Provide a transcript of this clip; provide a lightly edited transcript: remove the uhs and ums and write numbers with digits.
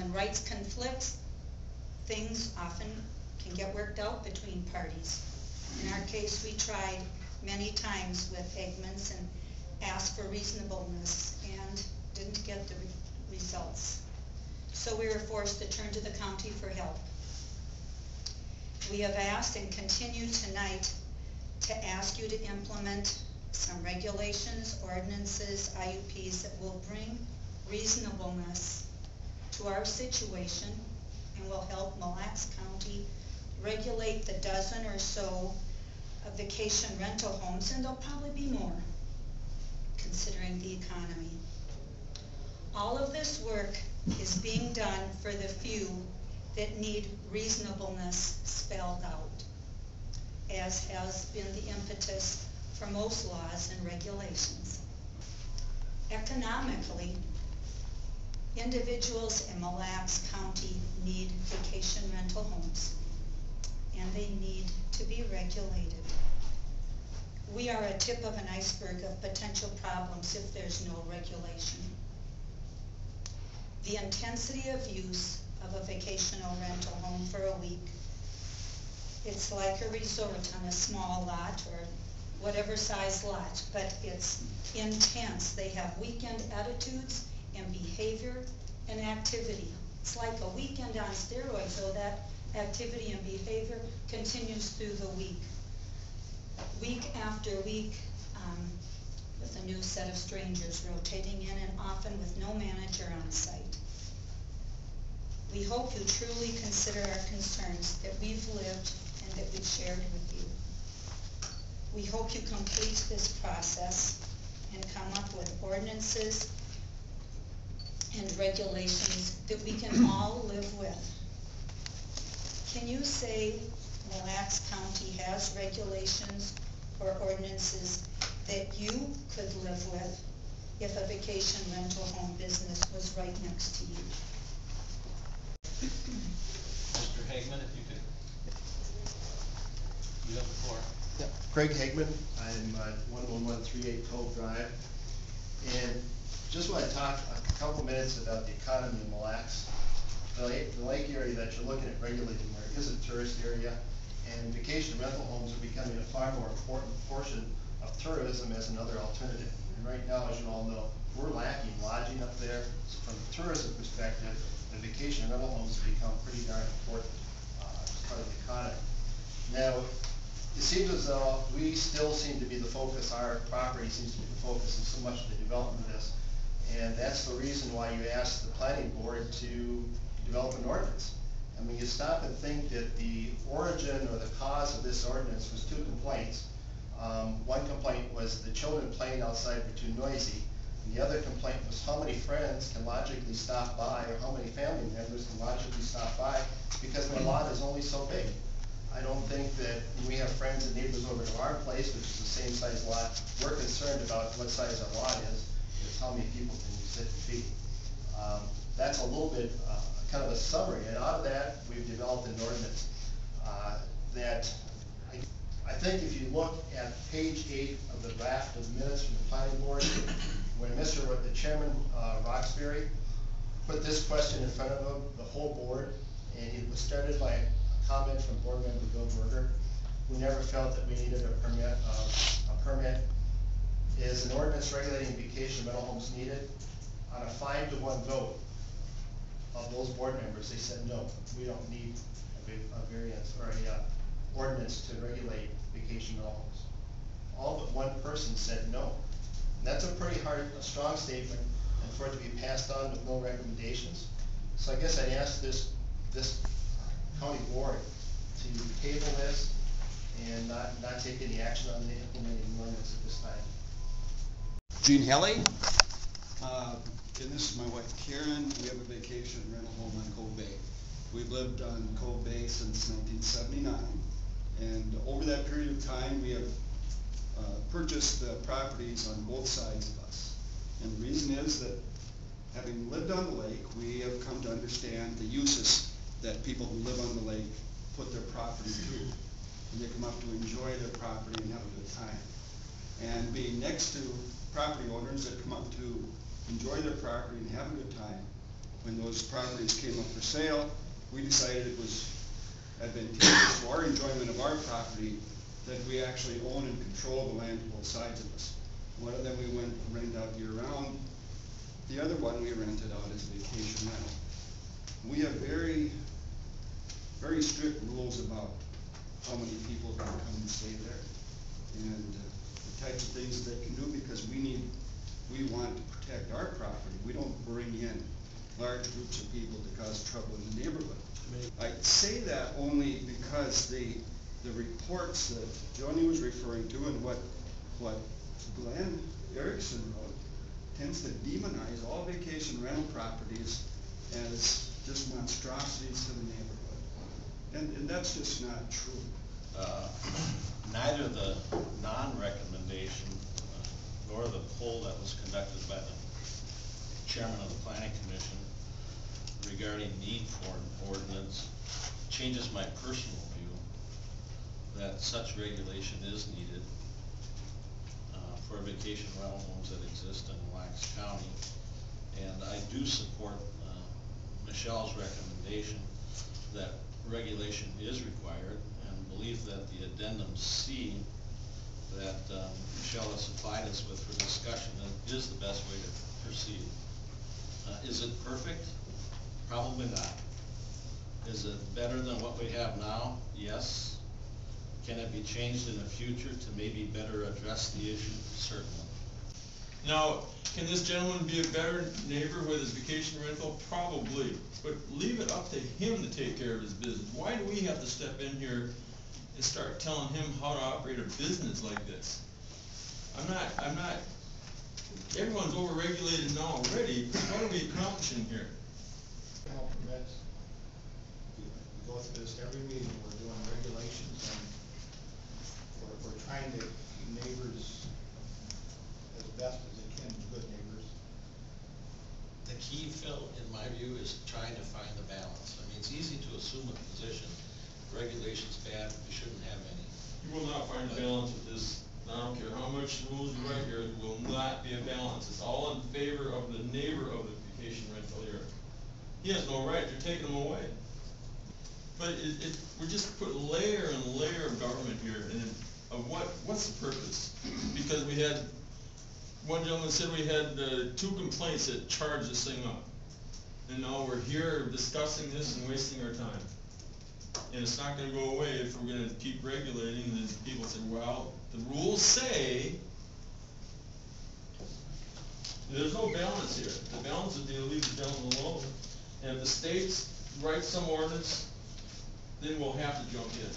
when rights conflict, things often can get worked out between parties. In our case, we tried many times with Hegmans and asked for reasonableness and didn't get the results. So we were forced to turn to the county for help. We have asked and continue tonight to ask you to implement some regulations, ordinances, IUPs that will bring reasonableness to our situation and will help Mille Lacs County regulate the dozen or so of vacation rental homes, and there'll probably be more considering the economy. All of this work is being done for the few that need reasonableness spelled out, as has been the impetus for most laws and regulations. Economically, individuals in Mille Lacs County need vacation rental homes, and they need to be regulated. We are a tip of an iceberg of potential problems if there's no regulation. The intensity of use of a vacational rental home for a week, it's like a resort on a small lot or whatever size lot, but it's intense. They have weekend attitudes and behavior and activity. It's like a weekend on steroids, so that activity and behavior continues through the week. Week after week, with a new set of strangers rotating in and often with no manager on site. We hope you truly consider our concerns that we've lived and that we've shared with you. We hope you complete this process and come up with ordinances and regulations that we can all live with. Can you say Mille Lacs County has regulations or ordinances that you could live with if a vacation rental home business was right next to you? Mr. Hagman, if you could. You have the floor. Yep. Craig Hagman. I'm at 11138 Cove Drive. And just want to talk a couple minutes about the economy in Mille Lacs. The lake area that you're looking at regulating there is a tourist area, and vacation rental homes are becoming a far more important portion of tourism as another alternative. And right now, as you all know, we're lacking lodging up there. So from a tourism perspective, the vacation rental homes have become pretty darn important as part of the economy. Now, it seems as though we still seem to be the focus, our property seems to be the focus of so much of the development of this. And that's the reason why you asked the planning board to develop an ordinance. And when you stop and think that the origin or the cause of this ordinance was two complaints. One complaint was the children playing outside were too noisy. And the other complaint was how many friends can logically stop by, or how many family members can logically stop by, because my lot is only so big. I don't think that when we have friends and neighbors over to our place, which is the same size lot, we're concerned about what size our lot is. It's how many people can you sit and feed. That's a little bit kind of a summary, and out of that we've developed an ordinance that I think if you look at page 8 of the draft of the minutes from the planning board, when the chairman Roxbury put this question in front of the whole board, and it was started by a comment from board member Bill Berger, who never felt that we needed a permit. Is an ordinance regulating vacation rental homes needed? On a 5-to-1 vote of those board members, they said no, we don't need a variance or a ordinance to regulate vacation rental homes. All but one person said no. And that's a pretty strong statement, and for it to be passed on with no recommendations. So I guess I'd ask this county board to table this and not take any action on the implementing ordinance at this time. Gene Helly, and this is my wife Karen. We have a vacation rental home on Cove Bay. We've lived on Cove Bay since 1979, and over that period of time we have purchased properties on both sides of us. And the reason is that, having lived on the lake, we have come to understand the uses that people who live on the lake put their property to. And they come up to enjoy their property and have a good time. And being next to property owners that come up to enjoy their property and have a good time, when those properties came up for sale, we decided it was advantageous to our enjoyment of our property that we actually own and control the land both sides of us. One of them we went rent out year-round. The other one we rented out as vacation rental. We have very, very strict rules about how many people can come and stay there, and the types of things that they can do, because we want to protect our property. We don't bring in large groups of people to cause trouble in the neighborhood. I say that only because the reports that Joni was referring to and what Glenn Erickson wrote tends to demonize all vacation rental properties as just monstrosities to the neighborhood. And that's just not true. Neither the non-recommendation nor the poll that was conducted by the chairman of the planning commission regarding need for an ordinance changes my personal view that such regulation is needed for vacation rental homes that exist in Mille Lacs County. And I do support Michelle's recommendation that regulation is required, and believe that the addendum C that Michelle has supplied us with for discussion is the best way to proceed. Is it perfect? Probably not. Is it better than what we have now? Yes. Can it be changed in the future to maybe better address the issue? Certainly. Now, can this gentleman be a better neighbor with his vacation rental? Probably, but leave it up to him to take care of his business. Why do we have to step in here and start telling him how to operate a business like this? I'm not, everyone's overregulated now already. What are we accomplishing here? Kennel permits, we go through this every meeting, we're doing regulations, and we're trying to keep neighbors as best as they can, good neighbors. The key, Phil, in my view, is trying to find the balance. I mean, it's easy to assume a position. Regulation's bad, we shouldn't have any. You will not find a balance with this. I don't care how much rules you write here, there will not be a balance. It's all in favor of the neighbor of the vacation rental here. He has no right, you're taking him away. But we're just putting layer and layer of government here, and of what's the purpose? Because we had, one gentleman said we had 2 complaints that charged this thing up. And now we're here discussing this and wasting our time. And it's not gonna go away if we're gonna keep regulating, and then people say, well, the rules say, there's no balance here. The balance is to leave the gentleman alone. And if the state writes some ordinance, then we'll have to jump in.